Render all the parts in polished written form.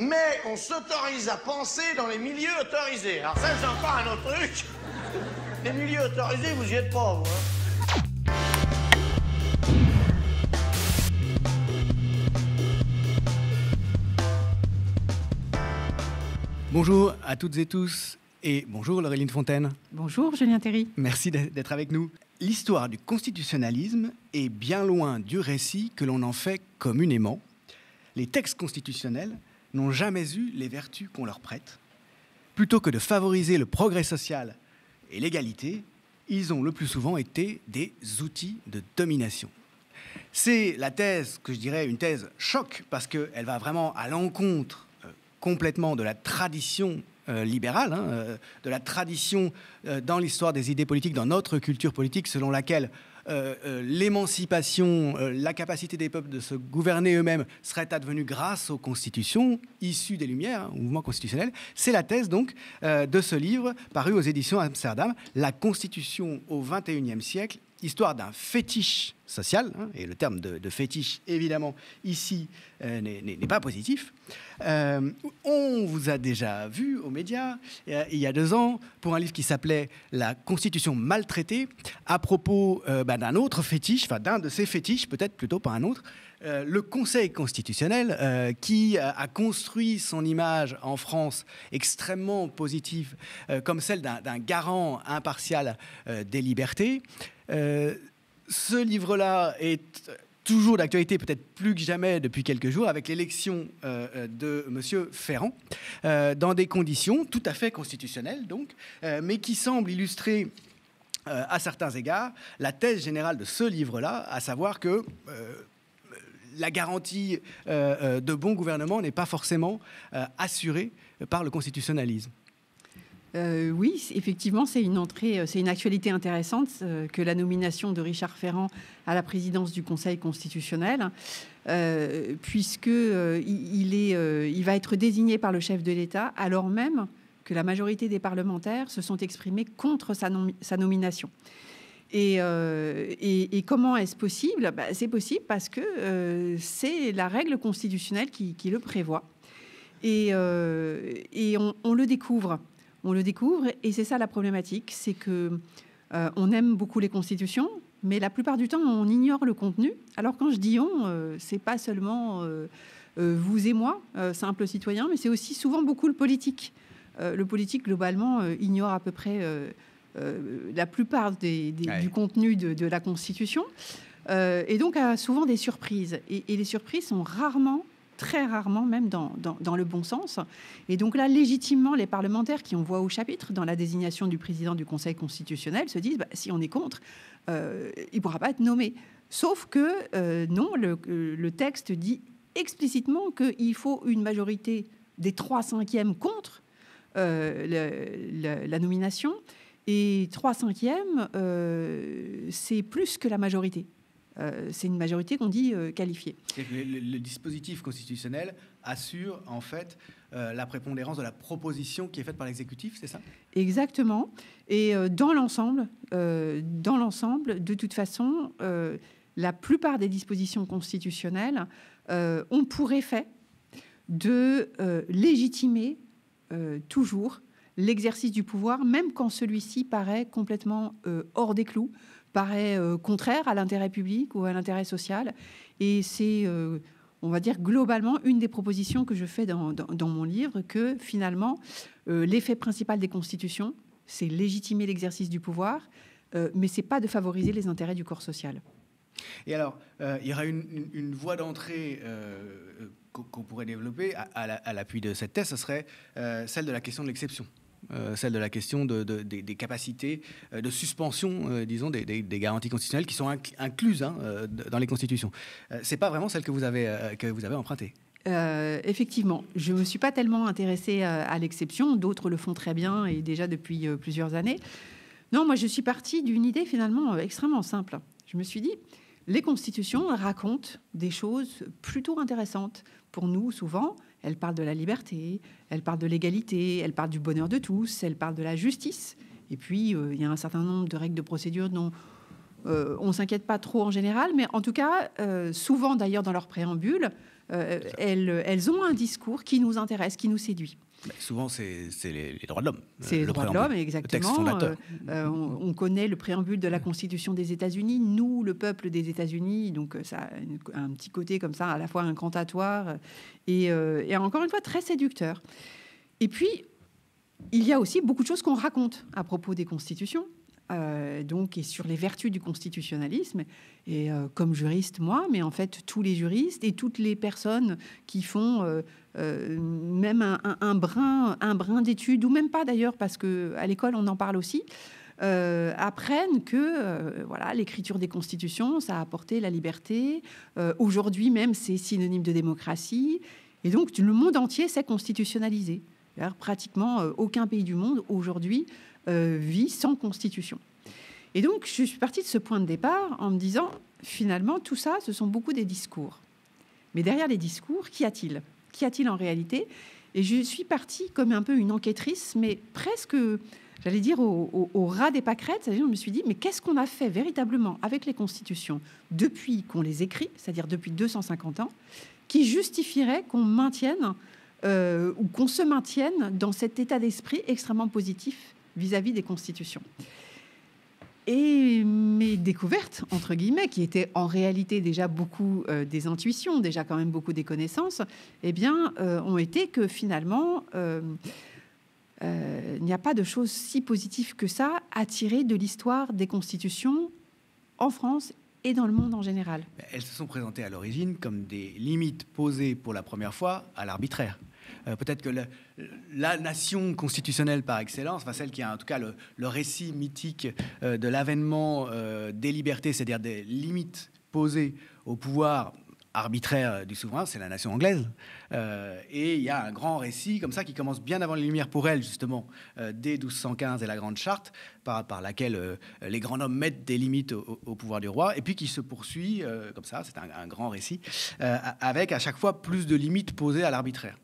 mais on s'autorise à penser dans les milieux autorisés. Alors ça, c'est encore un autre truc. Les milieux autorisés, vous y êtes pas, vous, hein. Bonjour à toutes et tous, et bonjour Laureline Fontaine. Bonjour Julien Terry. Merci d'être avec nous. L'histoire du constitutionnalisme est bien loin du récit que l'on en fait communément. Les textes constitutionnels n'ont jamais eu les vertus qu'on leur prête. Plutôt que de favoriser le progrès social et l'égalité, ils ont le plus souvent été des outils de domination. C'est la thèse que je dirais une thèse choc, parce qu'elle va vraiment à l'encontre complètement de la tradition libérale, de la tradition dans l'histoire des idées politiques, dans notre culture politique, selon laquelle l'émancipation, la capacité des peuples de se gouverner eux-mêmes serait advenue grâce aux constitutions issues des Lumières, au mouvement constitutionnel. C'est la thèse donc de ce livre paru aux éditions Amsterdam, La Constitution au XXIe siècle, histoire d'un fétiche social, et le terme de fétiche, évidemment, ici, n'est pas positif. On vous a déjà vu aux médias, il y a 2 ans, pour un livre qui s'appelait « La Constitution maltraitée », à propos d'un autre fétiche, enfin d'un de ces fétiches, peut-être plutôt pas un autre, le Conseil constitutionnel, qui a construit son image en France extrêmement positive, comme celle d'un garant impartial des libertés. Ce livre-là est toujours d'actualité, peut-être plus que jamais depuis quelques jours, avec l'élection de M. Ferrand, dans des conditions tout à fait constitutionnelles, donc, mais qui semblent illustrer à certains égards la thèse générale de ce livre-là, à savoir que la garantie de bon gouvernement n'est pas forcément assurée par le constitutionnalisme. Oui, effectivement, c'est une actualité intéressante que la nomination de Richard Ferrand à la présidence du Conseil constitutionnel, puisqu'il va être désigné par le chef de l'État, alors même que la majorité des parlementaires se sont exprimés contre sa nomination. Et comment est-ce possible ? C'est possible parce que c'est la règle constitutionnelle qui le prévoit. Et on le découvre. On le découvre, et c'est ça la problématique, c'est que on aime beaucoup les constitutions, mais la plupart du temps, on ignore le contenu. Alors quand je dis on, c'est pas seulement vous et moi, simples citoyens, mais c'est aussi souvent beaucoup le politique. Le politique, globalement, ignore à peu près la plupart du contenu de la Constitution, et donc a souvent des surprises. Et les surprises sont très rarement même dans le bon sens. Et donc là, légitimement, les parlementaires qui ont voix au chapitre dans la désignation du président du Conseil constitutionnel se disent si on est contre, il ne pourra pas être nommé. Sauf que non, le texte dit explicitement qu'il faut une majorité des 3/5 contre la nomination. Et 3/5, c'est plus que la majorité. C'est une majorité qu'on dit qualifiée. Le dispositif constitutionnel assure en fait la prépondérance de la proposition qui est faite par l'exécutif, c'est ça ? Exactement. Et dans l'ensemble, de toute façon, la plupart des dispositions constitutionnelles ont pour effet de légitimer toujours l'exercice du pouvoir, même quand celui-ci paraît complètement hors des clous, paraît contraire à l'intérêt public ou à l'intérêt social. Et c'est, on va dire, globalement, une des propositions que je fais dans mon livre, que finalement, l'effet principal des constitutions, c'est légitimer l'exercice du pouvoir, mais c'est pas de favoriser les intérêts du corps social. Et alors, il y aura une voie d'entrée qu'on pourrait développer à l'appui de cette thèse, ce serait celle de la question de l'exception. Celle de la question des capacités de suspension, disons, des garanties constitutionnelles qui sont incluses dans les constitutions. C'est pas vraiment celle que vous avez empruntée. Effectivement, je ne me suis pas tellement intéressée à l'exception. D'autres le font très bien et déjà depuis plusieurs années. Non, moi, je suis partie d'une idée finalement extrêmement simple. Je me suis dit, les constitutions racontent des choses plutôt intéressantes. Pour nous, souvent, elles parlent de la liberté, elles parlent de l'égalité, elles parlent du bonheur de tous, elles parlent de la justice. Et puis, il y a un certain nombre de règles de procédure dont on ne s'inquiète pas trop en général, mais en tout cas, souvent d'ailleurs dans leur préambule, elles ont un discours qui nous intéresse, qui nous séduit. Souvent, c'est les droits de l'homme. C'est les droits de l'homme, exactement. Le texte fondateur. On connaît le préambule de la Constitution des États-Unis. Nous, le peuple des États-Unis, donc ça a un petit côté comme ça, à la fois incantatoire et encore une fois très séducteur. Et puis, il y a aussi beaucoup de choses qu'on raconte à propos des constitutions. Et sur les vertus du constitutionnalisme. Et comme juriste, moi, mais en fait, tous les juristes et toutes les personnes qui font même un brin d'études, ou même pas d'ailleurs, parce qu'à l'école, on en parle aussi, apprennent que l'écriture des constitutions, ça a apporté la liberté. Aujourd'hui même, c'est synonyme de démocratie. Et donc, le monde entier s'est constitutionnalisé. Alors, pratiquement aucun pays du monde, aujourd'hui, vit sans constitution. Et donc, je suis partie de ce point de départ en me disant, finalement, tout ça, ce sont beaucoup des discours. Mais derrière les discours, qu'y a-t-il ? Qu'y a-t-il en réalité ? Et je suis partie comme un peu une enquêtrice, mais presque, j'allais dire, au ras des pâquerettes. C'est-à-dire, je me suis dit, mais qu'est-ce qu'on a fait véritablement avec les constitutions depuis qu'on les écrit, c'est-à-dire depuis 250 ans, qui justifierait qu'on maintienne ou qu'on se maintienne dans cet état d'esprit extrêmement positif vis-à-vis des constitutions. Et mes découvertes, entre guillemets, qui étaient en réalité déjà beaucoup des intuitions, déjà quand même beaucoup des connaissances, ont été que finalement, il n'y a pas de choses si positives que ça à tirer de l'histoire des constitutions en France et dans le monde en général. Elles se sont présentées à l'origine comme des limites posées pour la première fois à l'arbitraire. Peut-être que la nation constitutionnelle par excellence, celle qui a en tout cas le récit mythique de l'avènement des libertés, c'est-à-dire des limites posées au pouvoir arbitraire du souverain, c'est la nation anglaise. Et il y a un grand récit comme ça qui commence bien avant les Lumières pour elle, justement, dès 1215 et la Grande Charte, par laquelle les grands hommes mettent des limites au pouvoir du roi, et puis qui se poursuit comme ça, c'est un grand récit, avec à chaque fois plus de limites posées à l'arbitraire.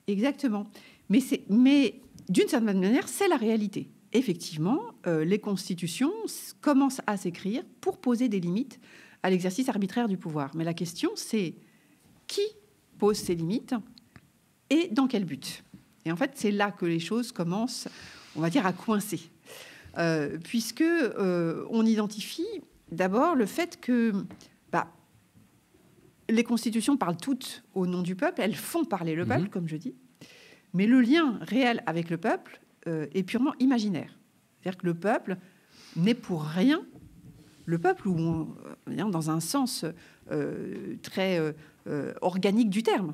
Exactement. Mais d'une certaine manière, c'est la réalité. Effectivement, les constitutions commencent à s'écrire pour poser des limites à l'exercice arbitraire du pouvoir. Mais la question, c'est qui pose ces limites et dans quel but ? Et en fait, c'est là que les choses commencent, on va dire, à coincer. Puisque on identifie d'abord le fait que les constitutions parlent toutes au nom du peuple, elles font parler le peuple, comme je dis, mais le lien réel avec le peuple est purement imaginaire. C'est-à-dire que le peuple n'est pour rien le peuple, dans un sens très organique du terme.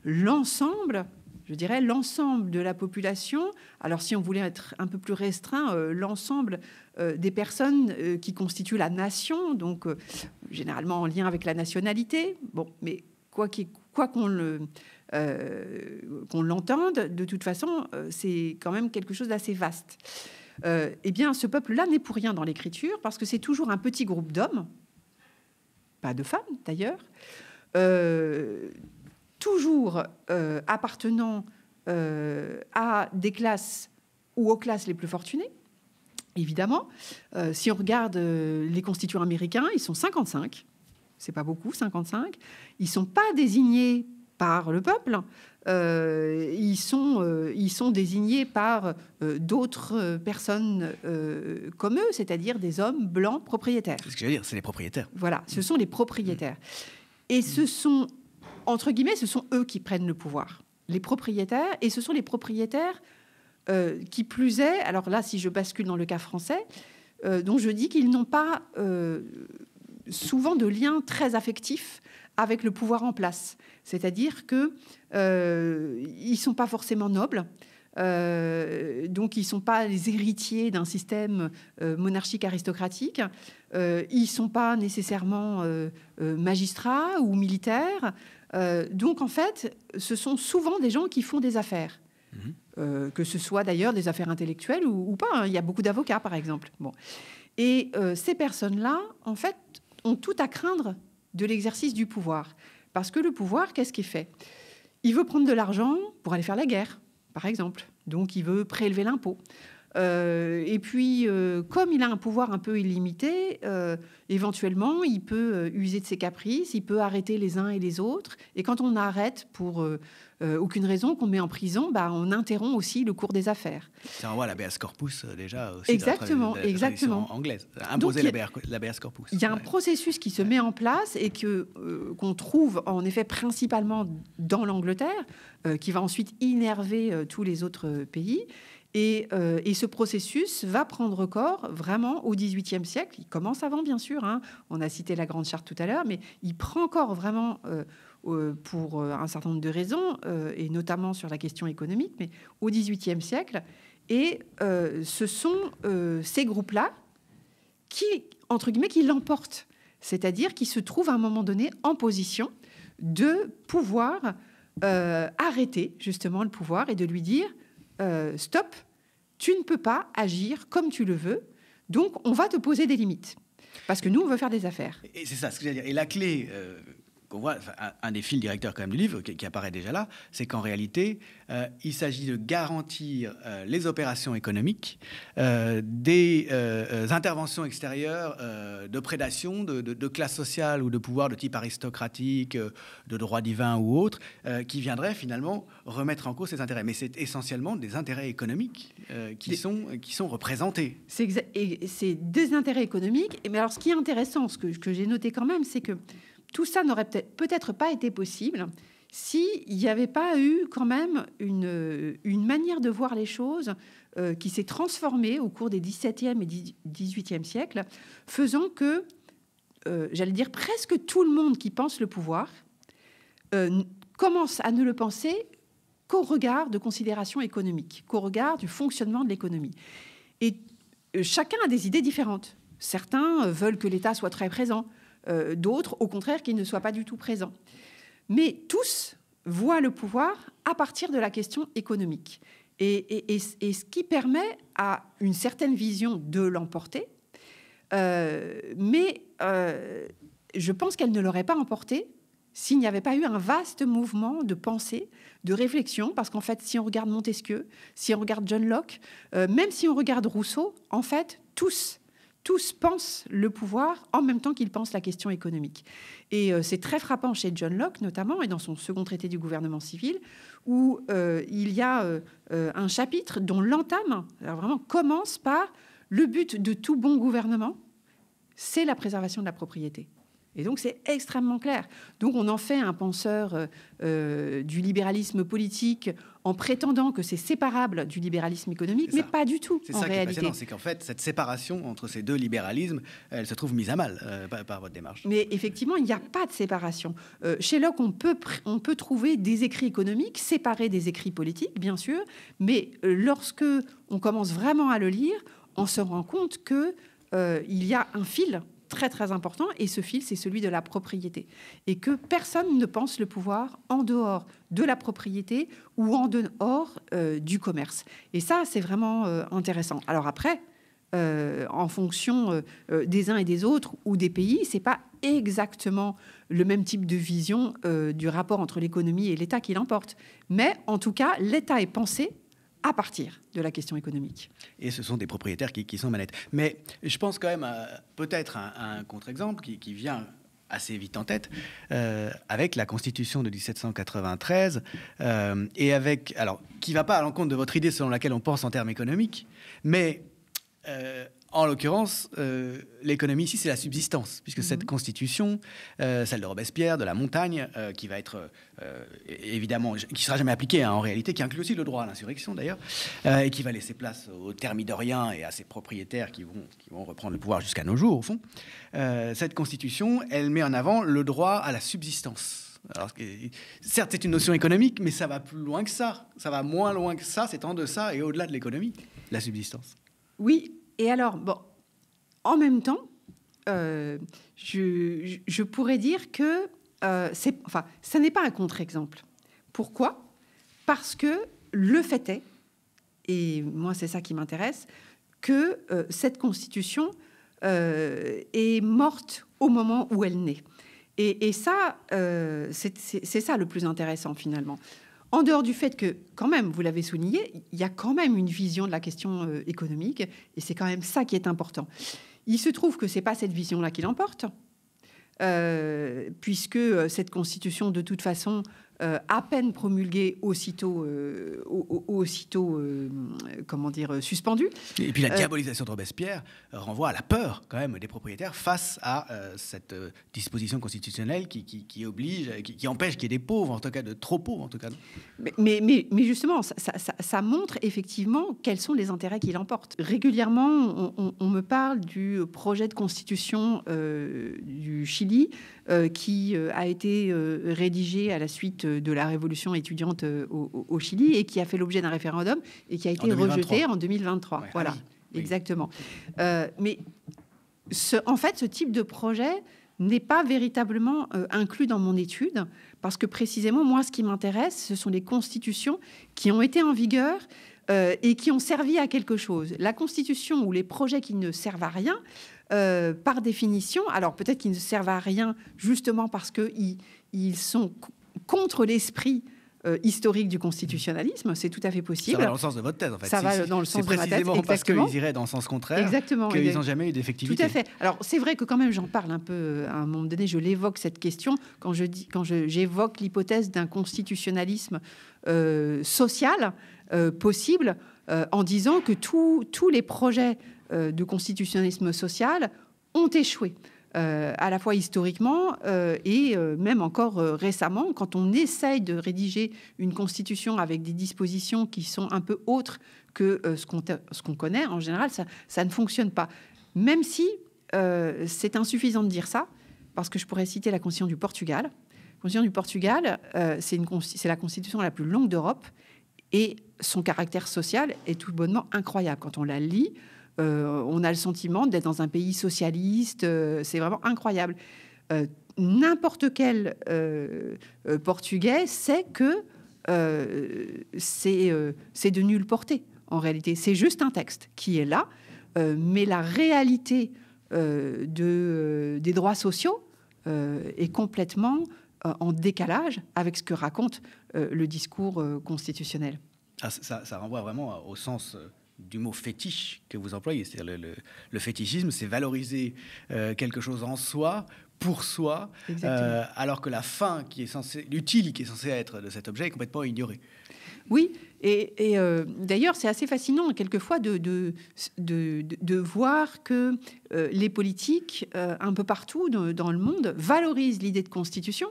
L'ensemble, je dirais, l'ensemble de la population, alors si on voulait être un peu plus restreint, l'ensemble des personnes qui constituent la nation, donc généralement en lien avec la nationalité, mais quoi qu'on l'entende, de toute façon, c'est quand même quelque chose d'assez vaste. Ce peuple-là n'est pour rien dans l'écriture, parce que c'est toujours un petit groupe d'hommes, pas de femmes d'ailleurs, toujours appartenant à des classes ou aux classes les plus fortunées. Évidemment, si on regarde les constituants américains, ils sont 55. C'est pas beaucoup, 55. Ils sont pas désignés par le peuple. Ils sont désignés par d'autres personnes comme eux, c'est-à-dire des hommes blancs propriétaires. C'est ce que je veux dire, c'est les propriétaires. Voilà, ce sont les propriétaires. Et ce sont, entre guillemets, ce sont eux qui prennent le pouvoir. Les propriétaires, et ce sont les propriétaires qui plus est, alors là, si je bascule dans le cas français, dont je dis qu'ils n'ont pas souvent de lien très affectif avec le pouvoir en place. C'est-à-dire qu'ils ne sont pas forcément nobles, donc ils ne sont pas les héritiers d'un système monarchique aristocratique, ils ne sont pas nécessairement magistrats ou militaires. Donc en fait, ce sont souvent des gens qui font des affaires. Que ce soit d'ailleurs des affaires intellectuelles ou pas. Il y a beaucoup d'avocats, par exemple. Et ces personnes-là, en fait, ont tout à craindre de l'exercice du pouvoir. Parce que le pouvoir, qu'est-ce qu'il fait ? Il veut prendre de l'argent pour aller faire la guerre, par exemple. Donc, il veut prélever l'impôt. Et puis, comme il a un pouvoir un peu illimité, éventuellement, il peut user de ses caprices, il peut arrêter les uns et les autres. Et quand on arrête pour aucune raison, qu'on met en prison, on interrompt aussi le cours des affaires. Ça renvoie à l'habeas corpus déjà aussi. Exactement, de la exactement. Anglaise. Imposer Donc, l'habeas corpus. Il y a un processus qui se met en place et qu'on trouve en effet principalement dans l'Angleterre, qui va ensuite innerver tous les autres pays. Et ce processus va prendre corps vraiment au XVIIIe siècle. Il commence avant, bien sûr. On a cité la Grande Charte tout à l'heure, mais il prend corps vraiment pour un certain nombre de raisons, et notamment sur la question économique, mais au XVIIIe siècle. Et ce sont ces groupes-là qui, entre guillemets, qui l'emportent. C'est-à-dire qui se trouvent à un moment donné en position de pouvoir arrêter justement le pouvoir et de lui dire stop, tu ne peux pas agir comme tu le veux, donc on va te poser des limites. Parce que nous, on veut faire des affaires. Et c'est ça ce que j'allais dire. Et la clé qu'on voit, un des fils directeurs quand même du livre, qui apparaît déjà là, c'est qu'en réalité, il s'agit de garantir les opérations économiques, des interventions extérieures de prédation, de classe sociale ou de pouvoir de type aristocratique, de droit divin ou autre, qui viendraient finalement remettre en cause ces intérêts. Mais c'est essentiellement des intérêts économiques qui sont représentés. C'est des intérêts économiques. Mais alors, ce qui est intéressant, ce que j'ai noté quand même, c'est que tout ça n'aurait peut-être pas été possible s'il n'y avait pas eu quand même une manière de voir les choses qui s'est transformée au cours des XVIIe et XVIIIe siècles, faisant que, j'allais dire, presque tout le monde qui pense le pouvoir commence à ne le penser qu'au regard de considérations économiques, qu'au regard du fonctionnement de l'économie. Et chacun a des idées différentes. Certains veulent que l'État soit très présent. D'autres, au contraire, qui ne soient pas du tout présents. Mais tous voient le pouvoir à partir de la question économique. Et ce qui permet à une certaine vision de l'emporter. Mais je pense qu'elle ne l'aurait pas emporté s'il n'y avait pas eu un vaste mouvement de pensée, de réflexion, parce qu'en fait, si on regarde Montesquieu, si on regarde John Locke, même si on regarde Rousseau, en fait, tous pensent le pouvoir en même temps qu'ils pensent la question économique. Et c'est très frappant chez John Locke, notamment, et dans son second traité du gouvernement civil, où il y a un chapitre dont l'entame, alors vraiment, commence par le but de tout bon gouvernement, c'est la préservation de la propriété. Et donc, c'est extrêmement clair. Donc, on en fait un penseur du libéralisme politique en prétendant que c'est séparable du libéralisme économique, mais pas du tout, en réalité. C'est ça qui est passionnant, c'est qu'en fait, cette séparation entre ces deux libéralismes, elle se trouve mise à mal par votre démarche. Mais effectivement, il n'y a pas de séparation. Chez Locke, on peut trouver des écrits économiques séparés des écrits politiques, bien sûr, mais lorsque on commence vraiment à le lire, on se rend compte qu'il y a un fil très très important, et ce fil, c'est celui de la propriété. Et que personne ne pense le pouvoir en dehors de la propriété ou en dehors du commerce. Et ça, c'est vraiment intéressant. Alors après, en fonction des uns et des autres ou des pays, c'est pas exactement le même type de vision du rapport entre l'économie et l'État qui l'emporte. Mais en tout cas, l'État est pensé à partir de la question économique. Et ce sont des propriétaires qui sont manettes. Mais je pense quand même à peut-être un contre-exemple qui vient assez vite en tête, avec la Constitution de 1793, et avec, alors, qui ne va pas à l'encontre de votre idée selon laquelle on pense en termes économiques, mais en l'occurrence, l'économie ici, c'est la subsistance, puisque cette constitution, celle de Robespierre, de la Montagne, qui va être évidemment, qui ne sera jamais appliquée en réalité, qui inclut aussi le droit à l'insurrection d'ailleurs, et qui va laisser place aux thermidoriens et à ces propriétaires qui vont reprendre le pouvoir jusqu'à nos jours, au fond. Cette constitution, elle met en avant le droit à la subsistance. Alors, certes, c'est une notion économique, mais ça va plus loin que ça. Ça va moins loin que ça, c'est en deçà et au-delà de l'économie, la subsistance. Oui, et alors, bon, en même temps, je pourrais dire que ça n'est pas un contre-exemple. Pourquoi ? Parce que le fait est, et moi c'est ça qui m'intéresse, que cette Constitution est morte au moment où elle naît. Et ça, c'est ça le plus intéressant finalement. en dehors du fait que, quand même, vous l'avez souligné, il y a quand même une vision de la question économique, et c'est quand même ça qui est important. Il se trouve que ce n'est pas cette vision-là qui l'emporte, puisque cette constitution, de toute façon, à peine promulguée, aussitôt suspendue. Et puis la diabolisation de Robespierre renvoie à la peur, quand même, des propriétaires face à cette disposition constitutionnelle qui oblige, qui empêche qu'il y ait des pauvres, en tout cas de trop pauvres, en tout cas. Mais justement, ça montre effectivement quels sont les intérêts qui l'emportent. Régulièrement, on me parle du projet de constitution du Chili qui a été rédigé à la suite de la révolution étudiante au Chili et qui a fait l'objet d'un référendum et qui a été rejeté en 2023. Ouais, voilà, oui. Exactement. Mais en fait, ce type de projet n'est pas véritablement inclus dans mon étude parce que précisément, moi, ce qui m'intéresse, ce sont les constitutions qui ont été en vigueur et qui ont servi à quelque chose. La constitution ou les projets qui ne servent à rien, par définition, alors peut-être qu'ils ne servent à rien justement parce qu'ils sont contre l'esprit historique du constitutionnalisme, c'est tout à fait possible. Ça va dans le sens de votre thèse, en fait. Ça va dans le sens de ma thèse, exactement. Parce qu'ils iraient dans le sens contraire, exactement, qu'ils n'ont jamais eu d'effectivité. Tout à fait. Alors, c'est vrai que quand même, j'en parle un peu, à un moment donné, je l'évoque, cette question, quand j'évoque l'hypothèse d'un constitutionnalisme social possible, en disant que tous les projets de constitutionnalisme social ont échoué. À la fois historiquement et même encore récemment, quand on essaye de rédiger une constitution avec des dispositions qui sont un peu autres que ce qu'on connaît, en général, ça ne fonctionne pas. Même si c'est insuffisant de dire ça, parce que je pourrais citer la Constitution du Portugal. La Constitution du Portugal, c'est la constitution la plus longue d'Europe et son caractère social est tout bonnement incroyable. Quand on la lit, on a le sentiment d'être dans un pays socialiste, c'est vraiment incroyable. N'importe quel Portugais sait que c'est de nulle portée, en réalité. C'est juste un texte qui est là, mais la réalité des droits sociaux est complètement en décalage avec ce que raconte le discours constitutionnel. Ah, ça renvoie vraiment au sens du mot fétiche que vous employez. C'est-à-dire le fétichisme, c'est valoriser quelque chose en soi, pour soi, alors que la fin, l'utile qui est censé être de cet objet est complètement ignorée. Oui, et d'ailleurs, c'est assez fascinant quelquefois de voir que les politiques, un peu partout dans le monde, valorisent l'idée de constitution.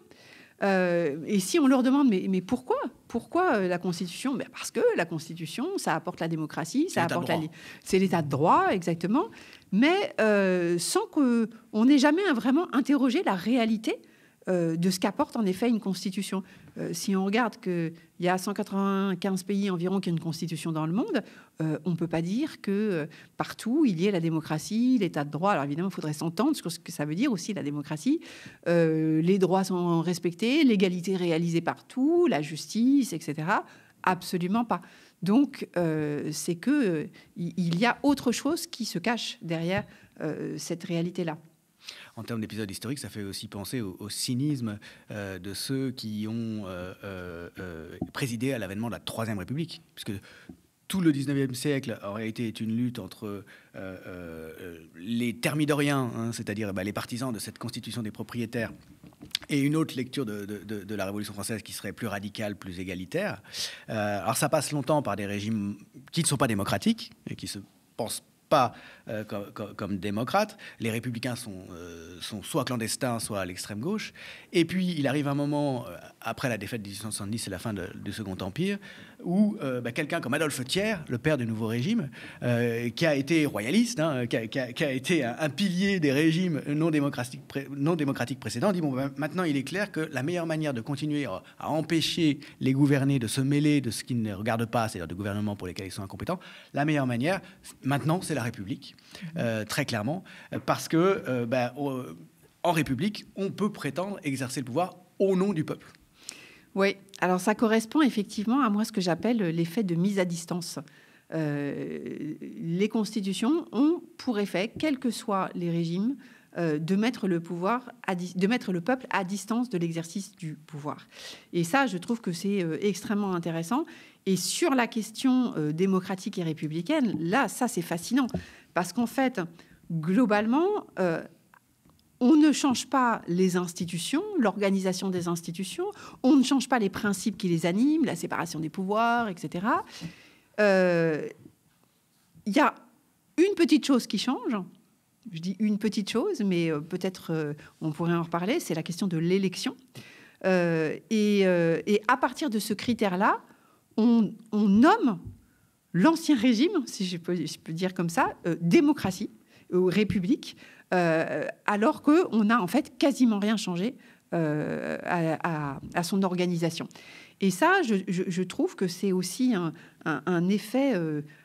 Et si on leur demande, mais pourquoi la Constitution ? Parce que la Constitution, ça apporte la démocratie, c'est l'état de droit, exactement, mais sans qu'on ait jamais vraiment interrogé la réalité de ce qu'apporte en effet une Constitution. Si on regarde qu'il y a 195 pays environ qui ont une Constitution dans le monde, on ne peut pas dire que partout il y ait la démocratie, l'état de droit. Alors évidemment, il faudrait s'entendre sur ce que ça veut dire aussi la démocratie. Les droits sont respectés, l'égalité réalisée partout, la justice, etc. Absolument pas. Donc, c'est qu'il y a autre chose qui se cache derrière cette réalité-là. En termes d'épisodes historiques, ça fait aussi penser au cynisme de ceux qui ont présidé à l'avènement de la Troisième République, puisque tout le 19e siècle, en réalité, est une lutte entre les thermidoriens, c'est-à-dire les partisans de cette constitution des propriétaires, et une autre lecture de la Révolution française qui serait plus radicale, plus égalitaire. Alors ça passe longtemps par des régimes qui ne sont pas démocratiques, et qui se pensent pas comme démocrates. Les républicains sont soit clandestins, soit à l'extrême gauche. Et puis, il arrive un moment, après la défaite de 1870 et la fin du Second Empire, où quelqu'un comme Adolphe Thiers, le père du nouveau régime, qui a été royaliste, qui a été un pilier des régimes non démocratiques précédents, dit maintenant il est clair que la meilleure manière de continuer à empêcher les gouvernés de se mêler de ce qui ne regarde pas, c'est-à-dire de gouvernements pour lesquels ils sont incompétents, la meilleure manière, maintenant, c'est la République, très clairement, parce que en République, on peut prétendre exercer le pouvoir au nom du peuple. Oui, alors ça correspond effectivement à moi ce que j'appelle l'effet de mise à distance. Les constitutions ont pour effet, quels que soient les régimes, de mettre le peuple à distance de l'exercice du pouvoir. Et ça, je trouve que c'est extrêmement intéressant. Et sur la question démocratique et républicaine, là, ça, c'est fascinant. Parce qu'en fait, globalement, on ne change pas les institutions, l'organisation des institutions, on ne change pas les principes qui les animent, la séparation des pouvoirs, etc. Il y a une petite chose qui change. Je dis une petite chose, mais peut-être on pourrait en reparler, c'est la question de l'élection. Et à partir de ce critère-là, on nomme l'ancien régime, si je peux dire comme ça, démocratie ou république, alors qu'on n'a en fait quasiment rien changé à son organisation. Et ça, je trouve que c'est aussi un effet...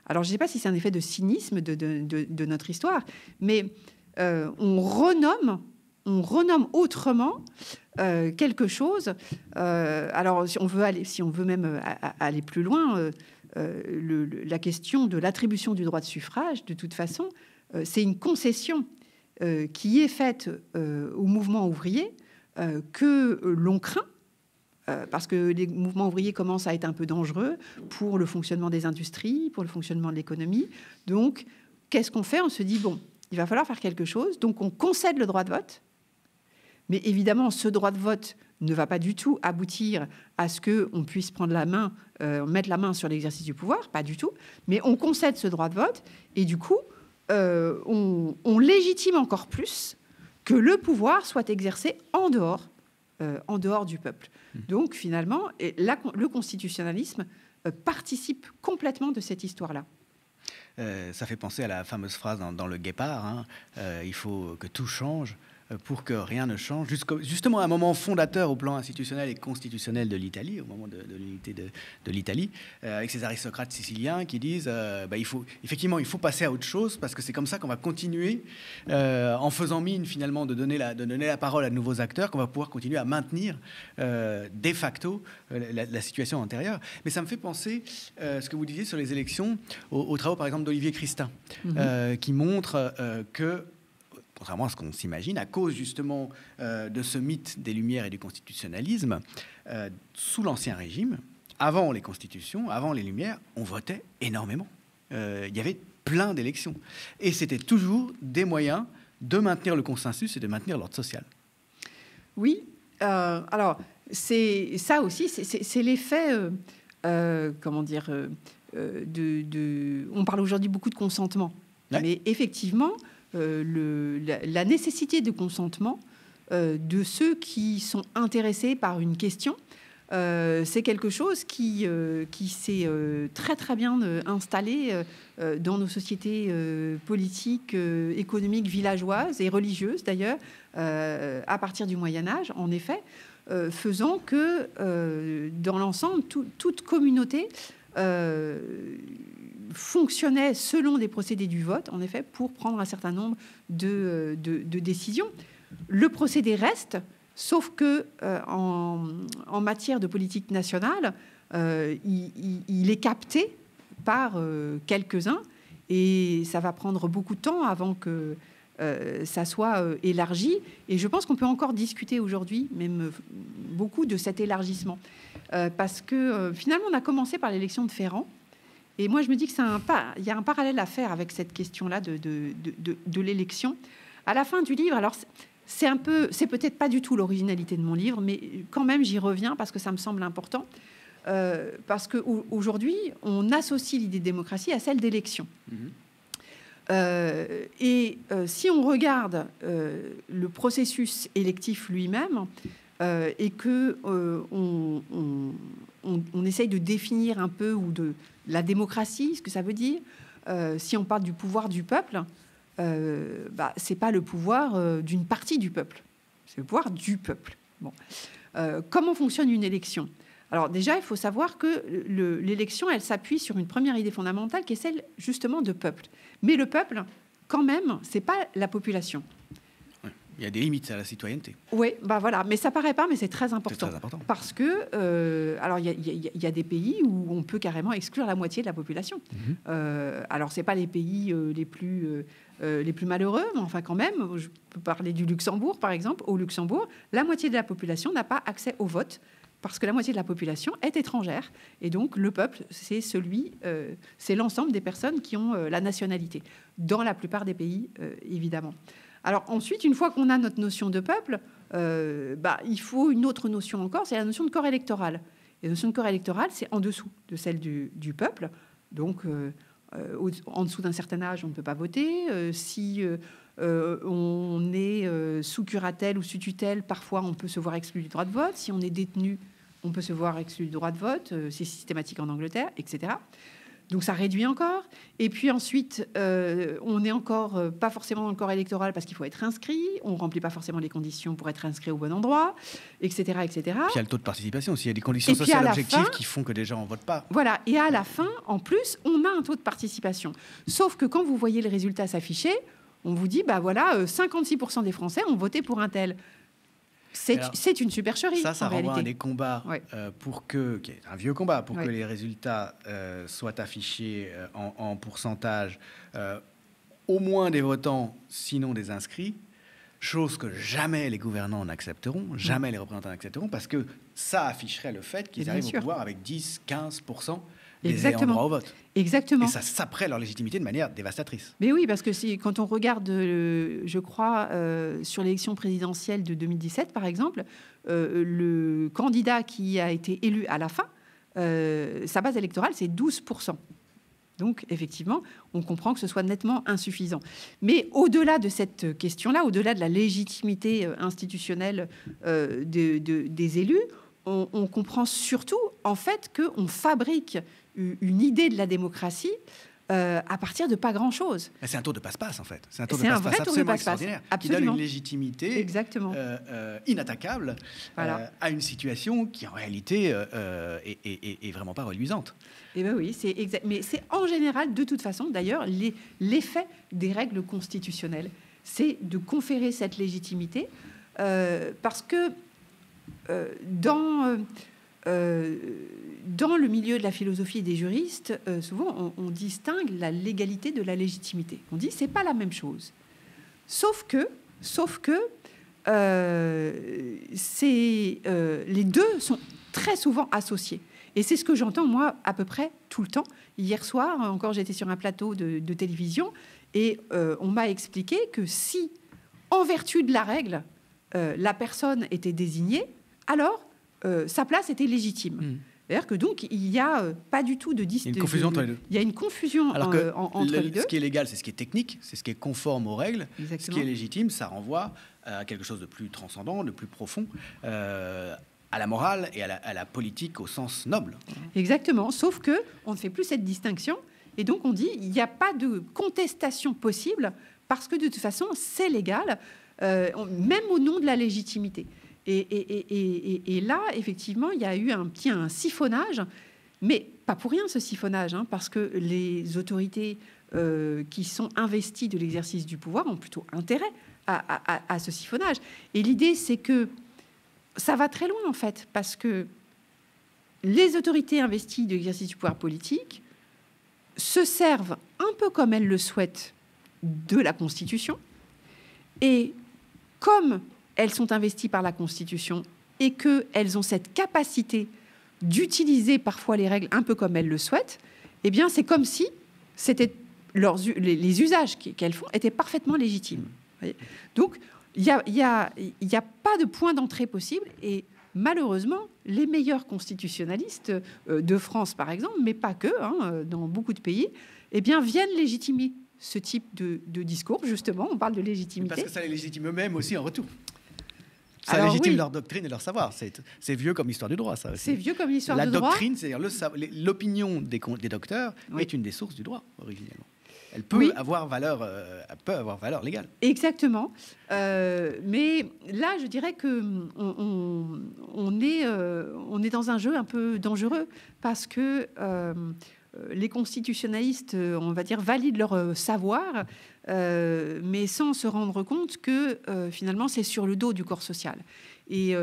alors, je ne sais pas si c'est un effet de cynisme de notre histoire, mais on renomme autrement quelque chose. Alors, si on veut même aller plus loin, la question de l'attribution du droit de suffrage, de toute façon, c'est une concession qui est faite au mouvement ouvrier que l'on craint, parce que les mouvements ouvriers commencent à être un peu dangereux pour le fonctionnement des industries, pour le fonctionnement de l'économie. Donc, qu'est-ce qu'on fait? On se dit, bon, il va falloir faire quelque chose. Donc, on concède le droit de vote. Mais évidemment, ce droit de vote ne va pas du tout aboutir à ce qu'on puisse prendre la main, mettre la main sur l'exercice du pouvoir, pas du tout. Mais on concède ce droit de vote et du coup, on légitime encore plus que le pouvoir soit exercé en dehors du peuple. Donc, finalement, le constitutionnalisme participe complètement de cette histoire-là. Ça fait penser à la fameuse phrase dans Le Guépard, hein, il faut que tout change pour que rien ne change, justement à un moment fondateur au plan institutionnel et constitutionnel de l'Italie, au moment de l'unité de l'Italie, avec ces aristocrates siciliens qui disent il faut passer à autre chose, parce que c'est comme ça qu'on va continuer, en faisant mine finalement de donner la parole à de nouveaux acteurs, qu'on va pouvoir continuer à maintenir de facto la situation antérieure. Mais ça me fait penser, ce que vous disiez sur les élections, aux travaux par exemple d'Olivier Christin, qui montre que, contrairement à ce qu'on s'imagine, à cause justement de ce mythe des Lumières et du constitutionnalisme, sous l'Ancien Régime, avant les constitutions, avant les Lumières, on votait énormément. Il y avait plein d'élections. Et c'était toujours des moyens de maintenir le consensus et de maintenir l'ordre social. Oui, alors c'est ça aussi, c'est l'effet, comment dire, on parle aujourd'hui beaucoup de consentement, ouais. Mais effectivement, la nécessité de consentement de ceux qui sont intéressés par une question, c'est quelque chose qui s'est très très bien installé dans nos sociétés politiques, économiques, villageoises et religieuses d'ailleurs, à partir du Moyen-Âge, en effet, faisant que dans l'ensemble, toute communauté fonctionnait selon des procédés du vote, en effet, pour prendre un certain nombre de décisions. Le procédé reste, sauf que en matière de politique nationale, il est capté par quelques-uns, et ça va prendre beaucoup de temps avant que ça soit élargi. Et je pense qu'on peut encore discuter aujourd'hui, même beaucoup, de cet élargissement. Parce que finalement, on a commencé par l'élection de Ferrand. Et moi, je me dis qu'il y a un parallèle à faire avec cette question-là de l'élection. À la fin du livre, alors c'est peut-être pas du tout l'originalité de mon livre, mais quand même, j'y reviens parce que ça me semble important. Parce qu'aujourd'hui, on associe l'idée de démocratie à celle d'élection. Si on regarde le processus électif lui-même, et que on essaye de définir un peu ou de la démocratie, ce que ça veut dire, si on parle du pouvoir du peuple, c'est pas le pouvoir d'une partie du peuple, c'est le pouvoir du peuple. Bon. Comment fonctionne une élection? Alors déjà, il faut savoir que l'élection, elle s'appuie sur une première idée fondamentale qui est celle justement de peuple. Mais le peuple, quand même, c'est pas la population. Il y a des limites à la citoyenneté. Oui, bah voilà, mais ça paraît pas, mais c'est très important. C'est très important. Parce que, alors, il y a des pays où on peut carrément exclure la moitié de la population. Alors, c'est pas les pays les plus malheureux, mais enfin, quand même, je peux parler du Luxembourg, par exemple. Au Luxembourg, la moitié de la population n'a pas accès au vote parce que la moitié de la population est étrangère. Et donc, le peuple, c'est l'ensemble des personnes qui ont la nationalité, dans la plupart des pays, évidemment. Alors ensuite, une fois qu'on a notre notion de peuple, il faut une autre notion encore, c'est la notion de corps électoral. Et la notion de corps électoral, c'est en dessous de celle du peuple. Donc, en dessous d'un certain âge, on ne peut pas voter. Si on est sous curatelle ou sous tutelle, parfois on peut se voir exclu du droit de vote. Si on est détenu, on peut se voir exclu du droit de vote. C'est systématique en Angleterre, etc. Donc ça réduit encore. Et puis ensuite, on n'est encore pas forcément dans le corps électoral parce qu'il faut être inscrit. On ne remplit pas forcément les conditions pour être inscrit au bon endroit, etc., etc. Puis il y a le taux de participation aussi. Il y a des conditions sociales objectives qui font que des gens ne votent pas. Voilà. Et à la fin, en plus, on a un taux de participation. Sauf que quand vous voyez le résultat s'afficher, on vous dit, 56% des Français ont voté pour un tel. C'est une supercherie. Ça en renvoie réalité. à des combats qui est un vieux combat, pour que les résultats soient affichés en pourcentage, au moins des votants, sinon des inscrits, chose que jamais les gouvernants n'accepteront, jamais les représentants n'accepteront, parce que ça afficherait le fait qu'ils arrivent au pouvoir avec 10-15% des ayants droit au vote. Exactement. Et ça saperait leur légitimité de manière dévastatrice. Mais oui, parce que quand on regarde, je crois, sur l'élection présidentielle de 2017, par exemple, le candidat qui a été élu à la fin, sa base électorale, c'est 12%. Donc, effectivement, on comprend que ce soit nettement insuffisant. Mais au-delà de cette question-là, au-delà de la légitimité institutionnelle des élus, on comprend surtout, en fait, qu'on fabrique une idée de la démocratie à partir de pas grand-chose. C'est un tour de passe-passe, en fait. C'est un tour de passe-passe absolument extraordinaire, absolument. qui donne une légitimité inattaquable à une situation qui, en réalité, est vraiment pas reluisante. Eh bien oui, c'est exact. Mais c'est en général, de toute façon, d'ailleurs, l'effet des règles constitutionnelles. C'est de conférer cette légitimité parce que dans le milieu de la philosophie et des juristes, souvent on distingue la légalité de la légitimité. On dit c'est pas la même chose. Sauf que les deux sont très souvent associés. Et c'est ce que j'entends moi à peu près tout le temps. Hier soir, encore, j'étais sur un plateau de télévision et on m'a expliqué que si, en vertu de la règle, la personne était désignée, alors sa place était légitime. C'est-à-dire que donc il n'y a pas du tout de distinction. Il y a une confusion entre les deux. Il y a une confusion entre les deux. Ce qui est légal, c'est ce qui est technique, c'est ce qui est conforme aux règles. Exactement. Ce qui est légitime, ça renvoie à quelque chose de plus transcendant, de plus profond, à la morale et à la politique au sens noble. Exactement. Sauf que on ne fait plus cette distinction et donc on dit il n'y a pas de contestation possible parce que de toute façon c'est légal, même au nom de la légitimité. Et là, effectivement, il y a eu un siphonnage, mais pas pour rien ce siphonnage, parce que les autorités qui sont investies de l'exercice du pouvoir ont plutôt intérêt à ce siphonnage. Et l'idée, c'est que ça va très loin, en fait, parce que les autorités investies de l'exercice du pouvoir politique se servent un peu comme elles le souhaitent de la Constitution, et comme elles sont investies par la Constitution et qu'elles ont cette capacité d'utiliser parfois les règles un peu comme elles le souhaitent, eh bien, c'est comme si les usages qu'elles font étaient parfaitement légitimes. Donc, il n'y a pas de point d'entrée possible et malheureusement, les meilleurs constitutionnalistes de France, par exemple, mais pas que, dans beaucoup de pays, eh bien, viennent légitimer ce type de discours, justement. On parle de légitimité. Parce que ça les légitime eux-mêmes aussi en retour. Ça légitime leur doctrine et leur savoir. C'est vieux comme l'histoire du droit, ça aussi. C'est vieux comme l'histoire du droit. La doctrine, c'est-à-dire l'opinion des docteurs, est une des sources du droit, originellement. Elle peut avoir valeur légale. Exactement. Mais là, je dirais que on est dans un jeu un peu dangereux parce que les constitutionnalistes, on va dire, valident leur savoir mais sans se rendre compte que finalement c'est sur le dos du corps social. Et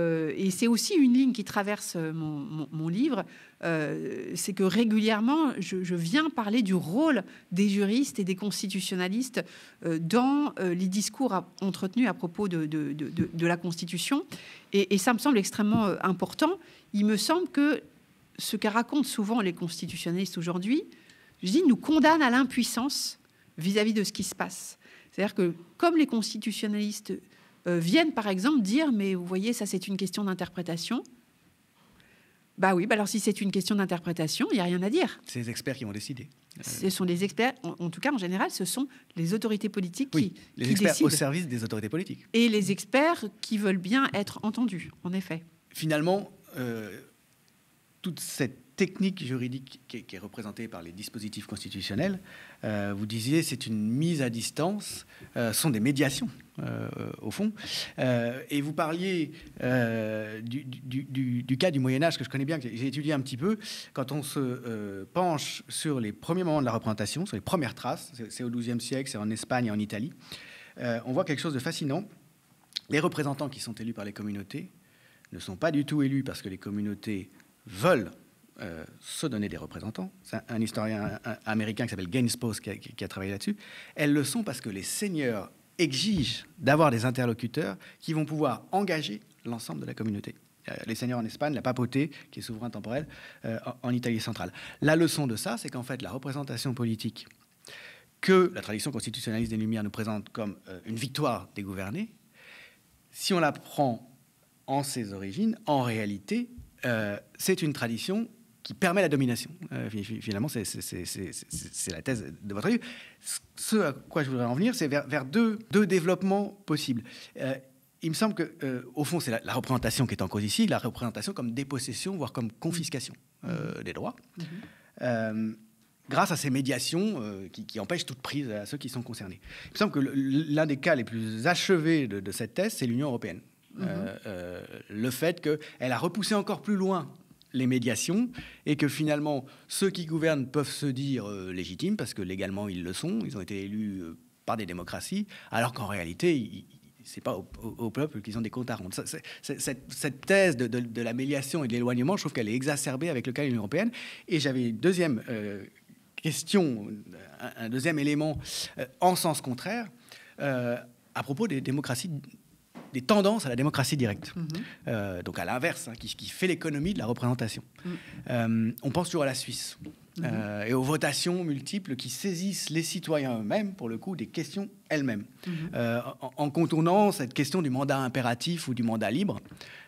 c'est aussi une ligne qui traverse mon livre, c'est que régulièrement, je viens parler du rôle des juristes et des constitutionnalistes dans les discours entretenus à propos de la Constitution. Et ça me semble extrêmement important. Il me semble que ce que racontent souvent les constitutionnalistes aujourd'hui, je dis, nous condamne à l'impuissance vis-à-vis de ce qui se passe. C'est-à-dire que comme les constitutionnalistes viennent par exemple dire, mais vous voyez, ça c'est une question d'interprétation. Bah oui, alors si c'est une question d'interprétation, il n'y a rien à dire. C'est les experts qui vont décider. Ce sont les experts, en tout cas en général, ce sont les autorités politiques qui les experts décident. Au service des autorités politiques. Et les experts qui veulent bien être entendus, en effet. Finalement, toute cette technique juridique qui est représentée par les dispositifs constitutionnels, vous disiez, c'est une mise à distance, sont des médiations, au fond. Et vous parliez du cas du Moyen-Âge, que je connais bien, que j'ai étudié un petit peu. Quand on se penche sur les premiers moments de la représentation, sur les premières traces, c'est au XIIe siècle, c'est en Espagne et en Italie, on voit quelque chose de fascinant. Les représentants qui sont élus par les communautés ne sont pas du tout élus parce que les communautés veulent se donner des représentants. C'est un historien américain qui s'appelle Gainsborough qui a travaillé là-dessus. Elles le sont parce que les seigneurs exigent d'avoir des interlocuteurs qui vont pouvoir engager l'ensemble de la communauté. Les seigneurs en Espagne, la papauté, qui est souverain temporel, en Italie centrale. La leçon de ça, c'est qu'en fait, la représentation politique que la tradition constitutionnaliste des Lumières nous présente comme une victoire des gouvernés, si on la prend en ses origines, en réalité, c'est une tradition qui permet la domination. Finalement, c'est la thèse de votre livre. Ce à quoi je voudrais en venir, c'est vers deux développements possibles. Il me semble qu'au fond, c'est la représentation qui est en cause ici, la représentation comme dépossession, voire comme confiscation des droits, grâce à ces médiations qui empêchent toute prise à ceux qui sont concernés. Il me semble que l'un des cas les plus achevés de cette thèse, c'est l'Union européenne. Le fait qu'elle a repoussé encore plus loin les médiations et que finalement ceux qui gouvernent peuvent se dire légitimes parce que légalement ils le sont, ils ont été élus par des démocraties, alors qu'en réalité c'est pas au peuple qu'ils ont des comptes à rendre. Cette thèse de la médiation et de l'éloignement, je trouve qu'elle est exacerbée avec le cas de l'Union européenne. Et j'avais une deuxième question, un deuxième élément en sens contraire à propos des démocraties, des tendances à la démocratie directe, donc à l'inverse, qui fait l'économie de la représentation. On pense toujours à la Suisse et aux votations multiples qui saisissent les citoyens eux-mêmes, pour le coup, des questions elles-mêmes, en contournant cette question du mandat impératif ou du mandat libre,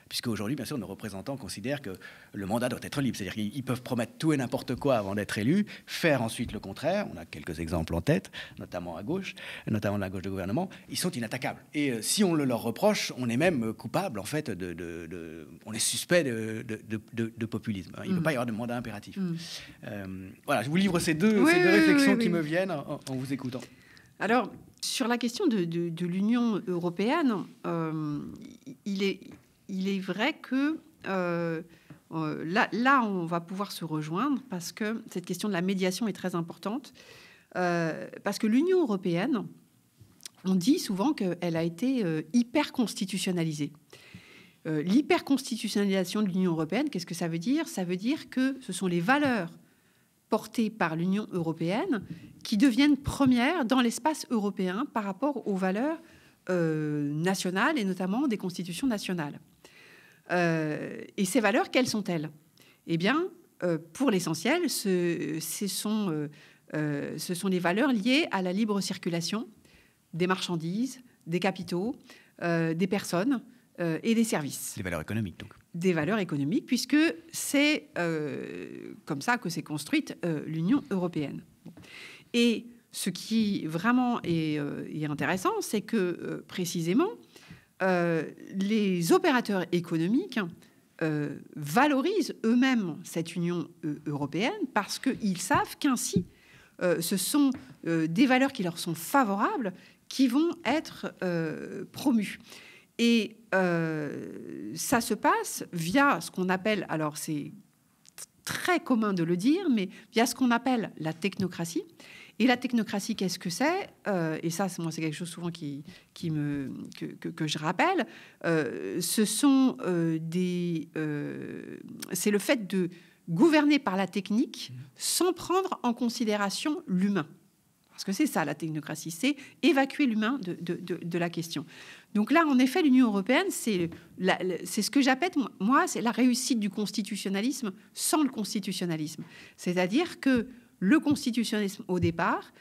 puisque aujourd'hui, bien sûr, nos représentants considèrent que le mandat doit être libre, c'est-à-dire qu'ils peuvent promettre tout et n'importe quoi avant d'être élus, faire ensuite le contraire. On a quelques exemples en tête, notamment à gauche, notamment de la gauche de gouvernement. Ils sont inattaquables. Et si on le leur reproche, on est même coupable, en fait, on est suspect de populisme. Il ne peut pas y avoir de mandat impératif. Voilà, je vous livre ces deux réflexions qui me viennent en vous écoutant. Alors, sur la question de l'Union européenne, il est vrai que là, on va pouvoir se rejoindre parce que cette question de la médiation est très importante. Parce que l'Union européenne, on dit souvent qu'elle a été hyper constitutionnalisée. L'hyper-constitutionnalisation de l'Union européenne, qu'est-ce que ça veut dire ? Ça veut dire que ce sont les valeurs portées par l'Union européenne qui deviennent premières dans l'espace européen par rapport aux valeurs nationales et notamment des constitutions nationales. Et ces valeurs, quelles sont-elles ? Eh bien, pour l'essentiel, ce sont les valeurs liées à la libre circulation des marchandises, des capitaux, des personnes et des services. Des valeurs économiques, donc. Des valeurs économiques, puisque c'est comme ça que s'est construite l'Union européenne. Et ce qui vraiment est intéressant, c'est que précisément, les opérateurs économiques valorisent eux-mêmes cette Union européenne parce qu'ils savent qu'ainsi, ce sont des valeurs qui leur sont favorables qui vont être promues. Et ça se passe via ce qu'on appelle, alors c'est très commun de le dire, mais via ce qu'on appelle la technocratie. Et la technocratie, qu'est-ce que c'est? Et ça, moi, c'est quelque chose souvent que je rappelle. C'est le fait de gouverner par la technique sans prendre en considération l'humain. Parce que c'est ça, la technocratie, c'est évacuer l'humain de la question. Donc là, en effet, l'Union européenne, c'est ce que j'appelle, moi, c'est la réussite du constitutionnalisme sans le constitutionnalisme. C'est-à-dire que le constitutionnalisme, au départ,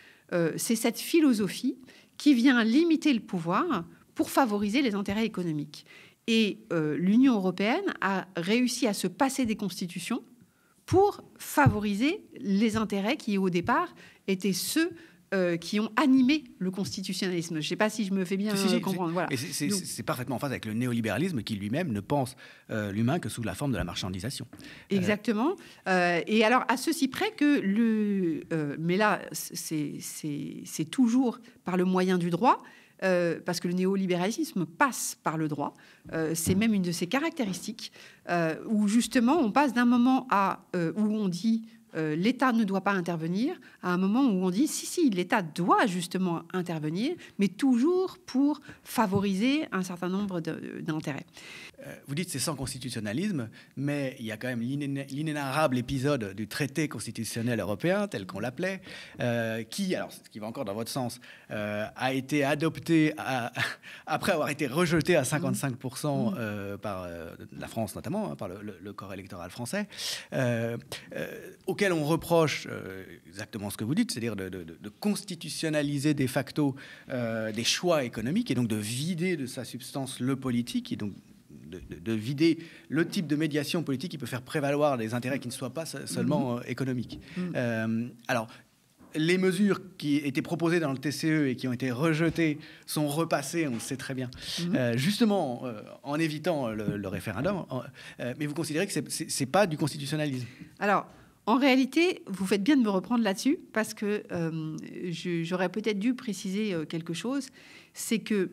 c'est cette philosophie qui vient limiter le pouvoir pour favoriser les intérêts économiques. Et l'Union européenne a réussi à se passer des constitutions pour favoriser les intérêts qui, au départ, étaient ceux qui ont animé le constitutionnalisme. Je ne sais pas si je me fais bien comprendre. Voilà. Et c'est parfaitement en phase avec le néolibéralisme qui lui-même ne pense l'humain que sous la forme de la marchandisation. Exactement. Et alors, à ceci près que mais là, c'est toujours par le moyen du droit, parce que le néolibéralisme passe par le droit. C'est même une de ses caractéristiques, où justement, on passe d'un moment où on dit l'État ne doit pas intervenir, à un moment où on dit si, l'État doit justement intervenir, mais toujours pour favoriser un certain nombre d'intérêts. Vous dites c'est sans constitutionnalisme, mais il y a quand même l'inénarrable épisode du traité constitutionnel européen, tel qu'on l'appelait, qui, alors ce qui va encore dans votre sens, a été adopté après avoir été rejeté à 55% par la France notamment, par le corps électoral français, auquel on reproche exactement ce que vous dites, c'est-à-dire de constitutionnaliser de facto des choix économiques et donc de vider de sa substance le politique et donc de vider le type de médiation politique qui peut faire prévaloir des intérêts qui ne soient pas seulement économiques. Alors, les mesures qui étaient proposées dans le TCE et qui ont été rejetées sont repassées, on le sait très bien, justement en évitant le référendum. Mais vous considérez que c'est pas du constitutionnalisme? Alors, en réalité, vous faites bien de me reprendre là-dessus, parce que j'aurais peut-être dû préciser quelque chose. C'est que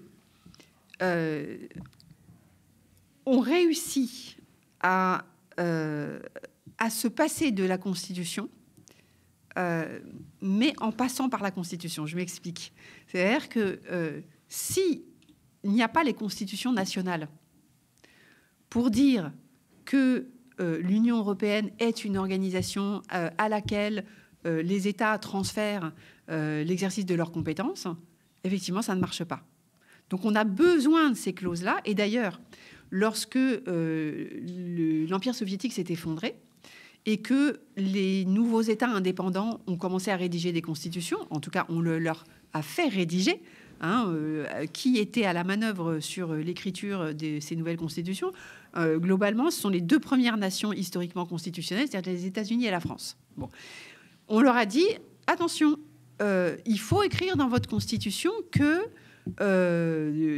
on réussit à se passer de la Constitution, mais en passant par la Constitution. Je m'explique. C'est-à-dire que s'il n'y a pas les constitutions nationales pour dire que l'Union européenne est une organisation à laquelle les États transfèrent l'exercice de leurs compétences, effectivement, ça ne marche pas. Donc on a besoin de ces clauses-là. Et d'ailleurs, lorsque l'Empire soviétique s'est effondré et que les nouveaux États indépendants ont commencé à rédiger des constitutions, en tout cas on leur a fait rédiger, qui était à la manœuvre sur l'écriture de ces nouvelles constitutions, globalement, ce sont les deux premières nations historiquement constitutionnelles, c'est-à-dire les États-Unis et la France. Bon. On leur a dit, attention, il faut écrire dans votre constitution que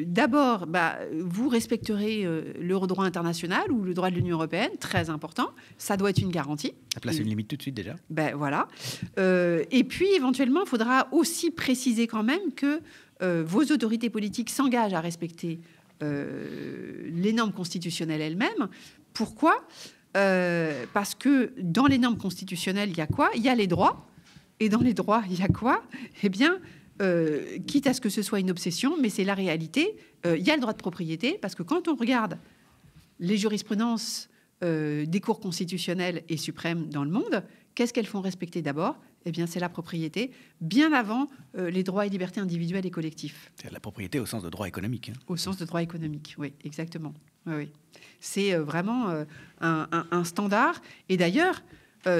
d'abord, vous respecterez le droit international ou le droit de l'Union européenne, très important. Ça doit être une garantie. Ça place une limite tout de suite déjà. Voilà. Et puis, éventuellement, il faudra aussi préciser quand même que vos autorités politiques s'engagent à respecter les normes constitutionnelles elles-mêmes. Pourquoi ? Parce que dans les normes constitutionnelles, il y a quoi ? Il y a les droits. Et dans les droits, il y a quoi ? Eh bien, quitte à ce que ce soit une obsession, mais c'est la réalité, il y a le droit de propriété, parce que quand on regarde les jurisprudences des cours constitutionnelles et suprêmes dans le monde, qu'est-ce qu'elles font respecter d'abord ? Eh bien, c'est la propriété, bien avant les droits et libertés individuels et collectifs. C'est la propriété au sens de droit économique. Au sens de droit économique, oui, exactement. Oui. C'est vraiment un standard. Et d'ailleurs,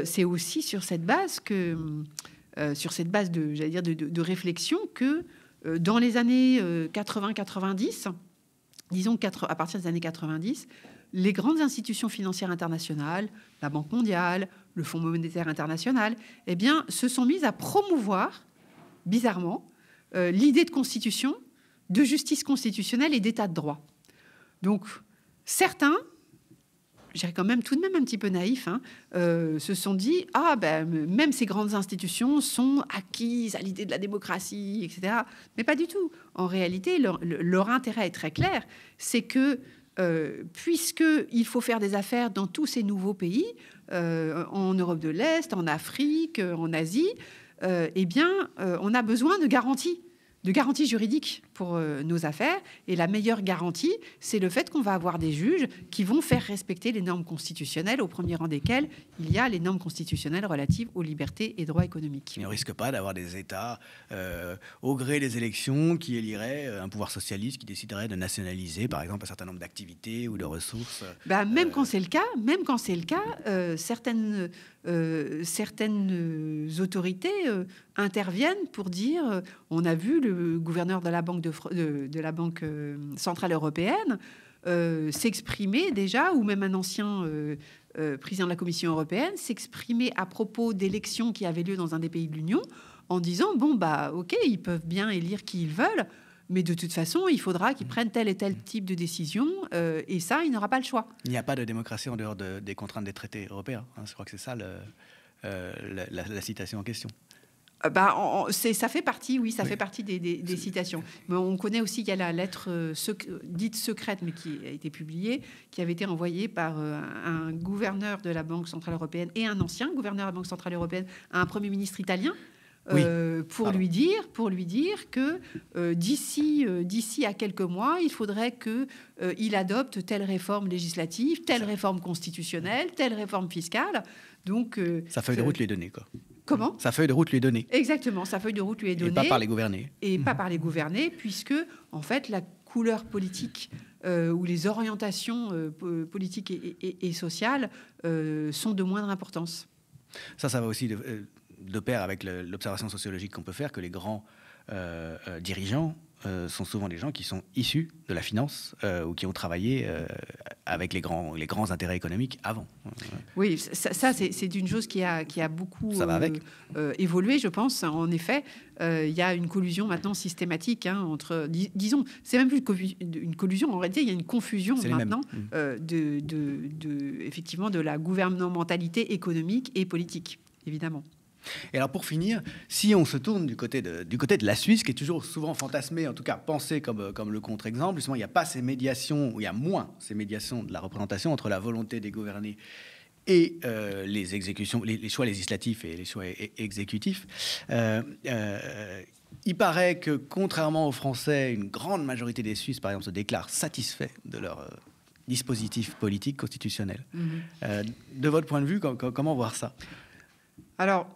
c'est aussi sur cette base que... sur cette base de réflexion que dans les années 80-90, disons à partir des années 90, les grandes institutions financières internationales, la Banque mondiale, le Fonds monétaire international, eh bien, se sont mises à promouvoir, bizarrement, l'idée de constitution, de justice constitutionnelle et d'état de droit. Donc, certains, je dirais quand même tout de même un petit peu naïfs, se sont dit même ces grandes institutions sont acquises à l'idée de la démocratie, etc. Mais pas du tout. En réalité, leur intérêt est très clair, c'est que puisqu'il faut faire des affaires dans tous ces nouveaux pays, en Europe de l'Est, en Afrique, en Asie, on a besoin de garanties juridiques pour nos affaires. Et la meilleure garantie, c'est le fait qu'on va avoir des juges qui vont faire respecter les normes constitutionnelles, au premier rang desquelles il y a les normes constitutionnelles relatives aux libertés et droits économiques. Mais on ne risque pas d'avoir des États, au gré des élections, qui éliraient un pouvoir socialiste, qui déciderait de nationaliser, par exemple, un certain nombre d'activités ou de ressources. Même quand c'est le cas, certaines autorités interviennent pour dire, on a vu le gouverneur de la Banque centrale européenne s'exprimer déjà, ou même un ancien président de la Commission européenne s'exprimer à propos d'élections qui avaient lieu dans un des pays de l'Union, en disant ok, ils peuvent bien élire qui ils veulent, mais de toute façon, il faudra qu'ils prennent tel et tel type de décision, et ça, il n'aura pas le choix. Il n'y a pas de démocratie en dehors des contraintes des traités européens. Je crois que c'est ça la citation en question. Ça fait partie, oui, fait partie des citations. Mais on connaît aussi qu'il y a la lettre dite secrète, mais qui a été publiée, qui avait été envoyée par un gouverneur de la Banque centrale européenne et un ancien gouverneur de la Banque centrale européenne à un Premier ministre italien, pour lui dire que d'ici à quelques mois, il faudrait qu'il adopte telle réforme législative, telle réforme constitutionnelle, telle réforme fiscale. Donc, sa feuille de route lui est donnée, quoi. Comment ? Sa feuille de route lui est donnée. Exactement, sa feuille de route lui est donnée. Et pas par les gouvernés. Et pas par les gouvernés, puisque, en fait, la couleur politique ou les orientations politiques et sociales sont de moindre importance. Ça va aussi de pair avec l'observation sociologique qu'on peut faire, que les grands dirigeants sont souvent des gens qui sont issus de la finance ou qui ont travaillé avec les grands intérêts économiques avant. Oui, ça c'est une chose qui a beaucoup évolué, je pense. En effet, il y a une collusion maintenant systématique entre, disons, c'est même plus une collusion, en réalité, il y a une confusion maintenant effectivement, de la gouvernementalité économique et politique, évidemment. Et alors pour finir, si on se tourne du côté de la Suisse, qui est toujours souvent fantasmée, en tout cas pensée comme le contre-exemple, justement il n'y a pas ces médiations, ou il y a moins ces médiations de la représentation entre la volonté des gouvernés et les exécutions, les choix législatifs et les choix exécutifs. Il paraît que, contrairement aux Français, une grande majorité des Suisses, par exemple, se déclarent satisfaits de leur dispositif politique constitutionnel. De votre point de vue, comment voir ça ? Alors,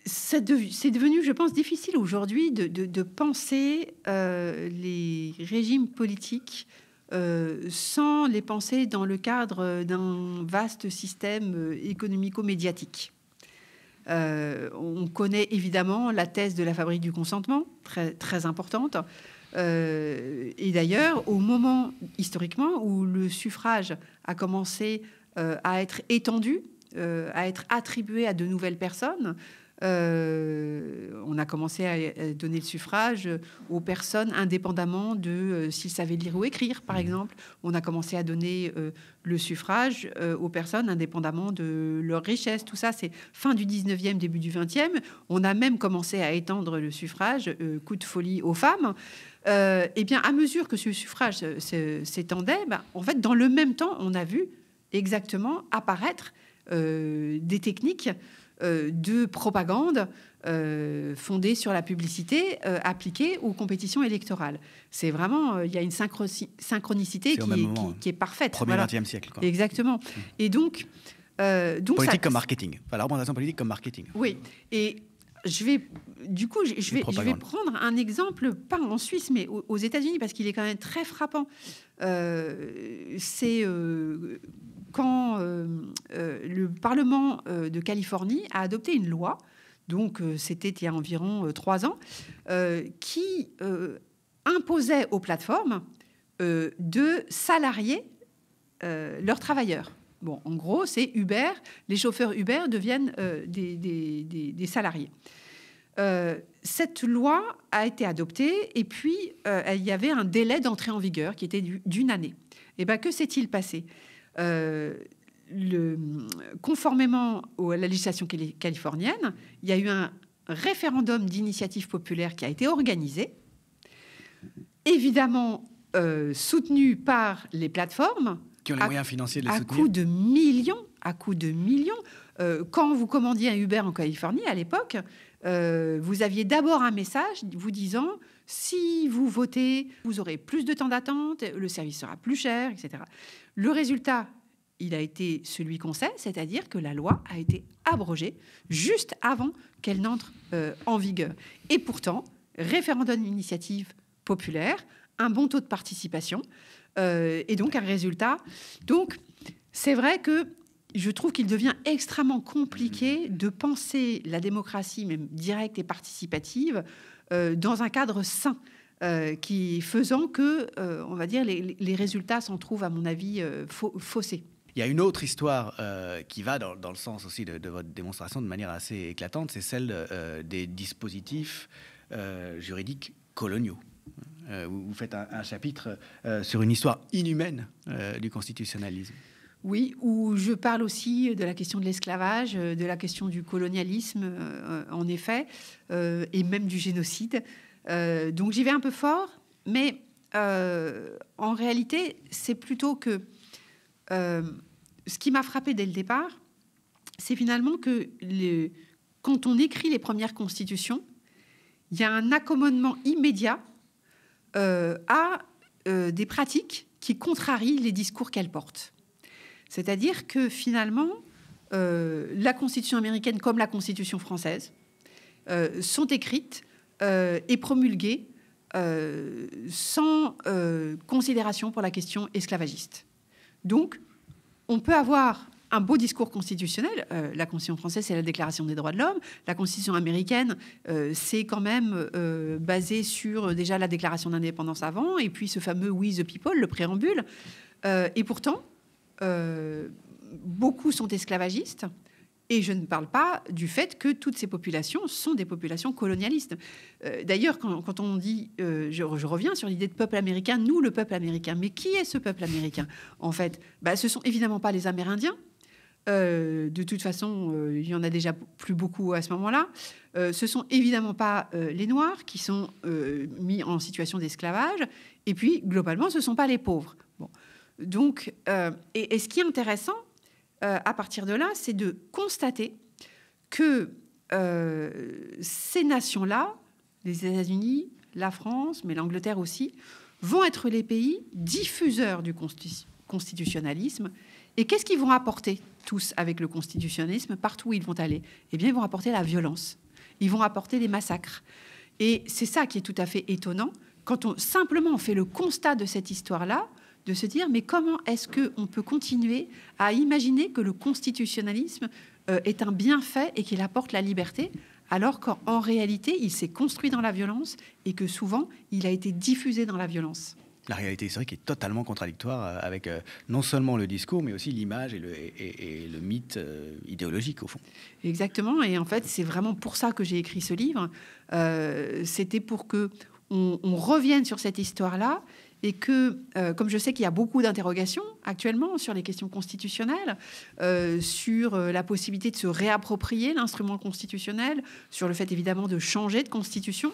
c'est devenu, je pense, difficile aujourd'hui de penser les régimes politiques sans les penser dans le cadre d'un vaste système économico-médiatique. On connaît évidemment la thèse de la fabrique du consentement, très, très importante. Et d'ailleurs, au moment, historiquement, où le suffrage a commencé à être étendu, à être attribué à de nouvelles personnes. On a commencé à donner le suffrage aux personnes indépendamment de s'ils savaient lire ou écrire, par exemple. On a commencé à donner le suffrage aux personnes indépendamment de leur richesse. Tout ça, c'est fin du 19e, début du 20e. On a même commencé à étendre le suffrage, coup de folie, aux femmes. Et bien, à mesure que ce suffrage s'étendait, en fait, dans le même temps, on a vu exactement apparaître des techniques de propagande fondées sur la publicité appliquées aux compétitions électorales. C'est vraiment, il y a une synchronicité qui est parfaite. Premier 20e siècle. Quoi. Exactement. Et donc politique comme marketing. Enfin, la représentation politique comme marketing. Oui. Et je vais prendre un exemple, pas en Suisse, mais aux États-Unis, parce qu'il est quand même très frappant. C'est quand le Parlement de Californie a adopté une loi, donc c'était il y a environ 3 ans, qui imposait aux plateformes de salarier leurs travailleurs. Bon, en gros, c'est Uber. Les chauffeurs Uber deviennent des salariés. Cette loi a été adoptée et puis il y avait un délai d'entrée en vigueur qui était d'une année. Et bien, que s'est-il passé ? Conformément à la législation californienne, il y a eu un référendum d'initiative populaire qui a été organisé, évidemment soutenu par les plateformes, Qui ont les moyens financiers de les soutenir. À coût de millions. Quand vous commandiez un Uber en Californie, à l'époque, vous aviez d'abord un message vous disant « Si vous votez, vous aurez plus de temps d'attente, le service sera plus cher, etc. » Le résultat, il a été celui qu'on sait, c'est-à-dire que la loi a été abrogée juste avant qu'elle n'entre en vigueur. Et pourtant, référendum d'initiative populaire, un bon taux de participation, et donc un résultat. Donc, c'est vrai que je trouve qu'il devient extrêmement compliqué de penser la démocratie, même directe et participative, dans un cadre sain, qui faisant que, on va dire, les résultats s'en trouvent, à mon avis, faussés. Il y a une autre histoire qui va dans le sens aussi de votre démonstration de manière assez éclatante, c'est celle des dispositifs juridiques coloniaux. Vous faites un chapitre sur une histoire inhumaine du constitutionnalisme. Oui, où je parle aussi de la question de l'esclavage, de la question du colonialisme, en effet, et même du génocide. Donc j'y vais un peu fort, mais en réalité, c'est plutôt que ce qui m'a frappé dès le départ, c'est finalement que quand on écrit les premières constitutions, il y a un accommodement immédiat à des pratiques qui contrarient les discours qu'elles portent. C'est-à-dire que finalement, la Constitution américaine comme la Constitution française sont écrites et promulguées sans considération pour la question esclavagiste. Donc, on peut avoir un beau discours constitutionnel. La Constitution française, c'est la Déclaration des droits de l'homme. La Constitution américaine, c'est quand même basé sur déjà la Déclaration d'indépendance avant, et puis ce fameux « We the People », le préambule. Et pourtant, beaucoup sont esclavagistes, et je ne parle pas du fait que toutes ces populations sont des populations colonialistes. D'ailleurs, quand on dit, je reviens sur l'idée de peuple américain, nous, le peuple américain, mais qui est ce peuple américain? En fait, ce sont évidemment pas les Amérindiens. De toute façon, il y en a déjà plus beaucoup à ce moment-là. Ce sont évidemment pas les Noirs qui sont mis en situation d'esclavage. Et puis, globalement, ce ne sont pas les pauvres. Bon. Donc, et ce qui est intéressant, à partir de là, c'est de constater que ces nations-là, les États-Unis, la France, mais l'Angleterre aussi, vont être les pays diffuseurs du constitutionnalisme. Et qu'est-ce qu'ils vont apporter, tous, avec le constitutionnalisme, partout où ils vont aller? Eh bien, ils vont apporter la violence. Ils vont apporter des massacres. Et c'est ça qui est tout à fait étonnant, quand on simplement fait le constat de cette histoire-là, de se dire, mais comment est-ce qu'on peut continuer à imaginer que le constitutionnalisme est un bienfait et qu'il apporte la liberté, alors qu'en réalité, il s'est construit dans la violence et que souvent, il a été diffusé dans la violence. La réalité historique est totalement contradictoire avec non seulement le discours, mais aussi l'image et le mythe idéologique, au fond. Exactement, et en fait, c'est vraiment pour ça que j'ai écrit ce livre. C'était pour qu'on revienne sur cette histoire-là, et que, comme je sais qu'il y a beaucoup d'interrogations actuellement sur les questions constitutionnelles, sur la possibilité de se réapproprier l'instrument constitutionnel, sur le fait évidemment de changer de constitution,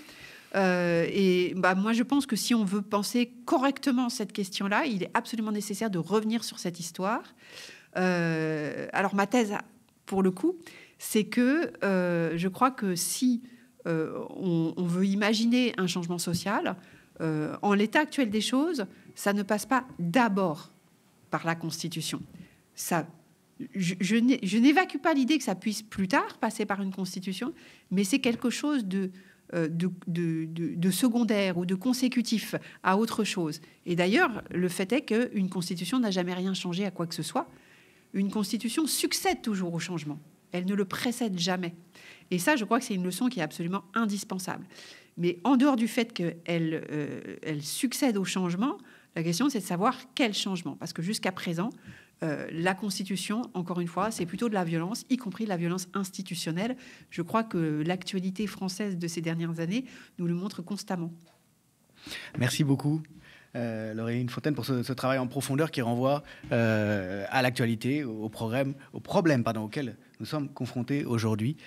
et moi je pense que si on veut penser correctement cette question-là, il est absolument nécessaire de revenir sur cette histoire. Alors ma thèse, pour le coup, c'est que je crois que si on veut imaginer un changement social, en l'état actuel des choses, ça ne passe pas d'abord par la Constitution. Je n'évacue pas l'idée que ça puisse plus tard passer par une Constitution, mais c'est quelque chose de secondaire ou de consécutif à autre chose. Et d'ailleurs, le fait est qu'une Constitution n'a jamais rien changé à quoi que ce soit. Une Constitution succède toujours au changement. Elle ne le précède jamais. Et ça, je crois que c'est une leçon qui est absolument indispensable. Mais en dehors du fait qu'elle succède au changement, la question, c'est de savoir quel changement. Parce que jusqu'à présent, la Constitution, encore une fois, c'est plutôt de la violence, y compris de la violence institutionnelle. Je crois que l'actualité française de ces dernières années nous le montre constamment. Merci beaucoup, Laureline Fontaine, pour ce travail en profondeur qui renvoie à l'actualité, aux problèmes auxquels nous sommes confrontés aujourd'hui.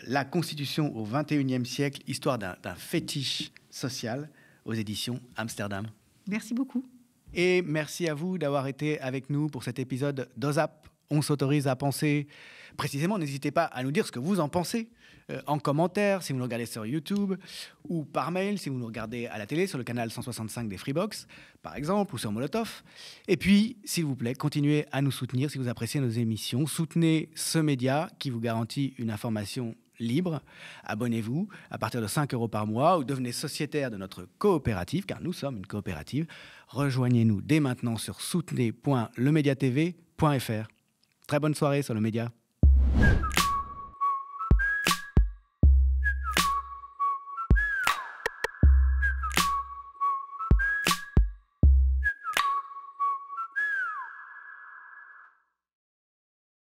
La Constitution au XXIe siècle, histoire d'un fétiche social, aux éditions Amsterdam. Merci beaucoup. Et merci à vous d'avoir été avec nous pour cet épisode d'OZAP. On s'autorise à penser. Précisément, n'hésitez pas à nous dire ce que vous en pensez en commentaire, si vous nous regardez sur YouTube, ou par mail, si vous nous regardez à la télé, sur le canal 165 des Freebox, par exemple, ou sur Molotov. Et puis, s'il vous plaît, continuez à nous soutenir si vous appréciez nos émissions. Soutenez ce média qui vous garantit une information libre. Abonnez-vous à partir de 5 € par mois ou devenez sociétaire de notre coopérative, car nous sommes une coopérative. Rejoignez-nous dès maintenant sur soutenez.lemediatv.fr. Très bonne soirée sur le média.